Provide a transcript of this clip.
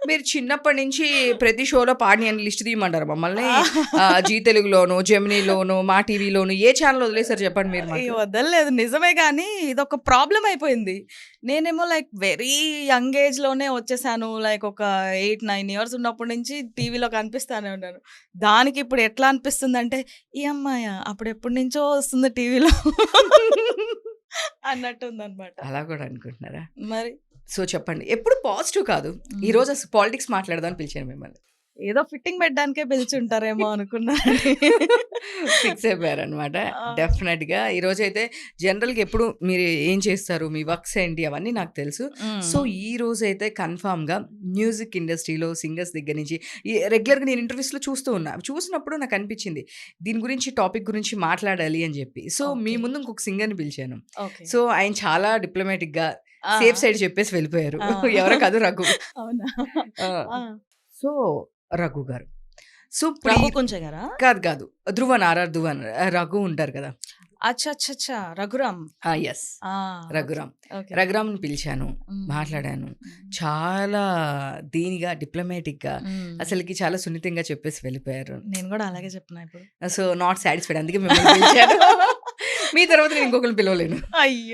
మీరు చిన్నప్పటి నుంచి ప్రతి షోలో పాడిని అని లిస్ట్ తీయమంటారు మమ్మల్ని. జీ తెలుగులోను, జెమినీలోను, మా టీవీలోను ఏ ఛానల్ వదిలేసారు చెప్పండి మీరు ఈ మాకు? వదలలేదు నిజమే గానీ, ఇదొక ప్రాబ్లమ్ అయిపోయింది. నేనేమో లైక్ వెరీ యంగ్ ఏజ్‌లోనే వచ్చేసాను. లైక్ ఒక 8, 9 ఇయర్స్ ఉన్నప్పటి నుంచి టీవీలో కనిపిస్తానే ఉన్నాను. దానికి ఇప్పుడు ఎట్లా అనిపిస్తుందంటే, ఈ అమ్మాయా అప్పుడెప్పటి నుంచో వస్తుంది టీవీలో అన్నట్టుందనమాట. అలా కూడా అనుకుంటున్నారా? మరి సో చెప్పండి. ఎప్పుడు పాజిటివ్ కాదు. ఈరోజు అసలు పాలిటిక్స్ మాట్లాడదాం అని పిలిచాను మిమ్మల్ని. ఏదో ఫిట్టింగ్ పెట్టడానికే పిలిచుంటారేమో అనుకున్నానండి. ఫిక్స్ అయిపోయారనమాట. ఆ! డెఫినెట్‌గా ఈరోజైతే జనరల్‌గా ఎప్పుడు మీరు ఏం చేస్తారు? మీ వర్క్స్ ఏంటి? అవన్నీ నాకు తెలుసు. సో, హ్మ్. ఈ రోజైతే కన్ఫర్మ్‌గా మ్యూజిక్ ఇండస్ట్రీలో సింగర్స్ దగ్గర నుంచి రెగ్యులర్‌గా నేను ఇంటర్వ్యూస్‌లో చూస్తూ ఉన్నా. చూసినప్పుడు నాకు అనిపించింది. దీని గురించి టాపిక్ గురించి మాట్లాడాలి అని చెప్పి. సో, మీ ఓకే. ముందు ఇంకొక సింగర్‌ని పిలిచాను. ఓకే. సో, ఆయన చాలా డిప్లొమాటిక్‌గా ఆ! సేఫ్ సైడ్ చెప్పేసి వెళ్ళిపోయారు. ఆ! ఎవరో కాదు రఘు. అవునా? ఆ! ఆ! సో, రఘు గారు. సో, ఇప్పుడు రఘు కుంచ గారా? కాదు. ధ్రువన్ ఆర్ఆర్ ధ్రువన్ రఘు ఉంటారు కదా! అచ్చచ్చచ్చా! రఘురామ్. యెస్. ఆ! ఓకే. రఘురామ్. ఓకే. రఘురామ్‌ని పిలిచాను. హ్మ్. మాట్లాడాను. హ్మ్. చాలా దీనిగా డిప్లొమాటిక్‌గా హ్మ్. అసలకి చాలా సున్నితంగా చెప్పేసి వెళ్ళిపోయారు. నేను గూడా అలాగే చెప్పినా ఇప్పుడు. సో, నాట్ సాటిస్ఫైడ్ అందుకే మిమ్మల్ని పిలిచాను. మీ తర్వాత నేను ఇంకొకరిని పిలవలేను. అయ్యో!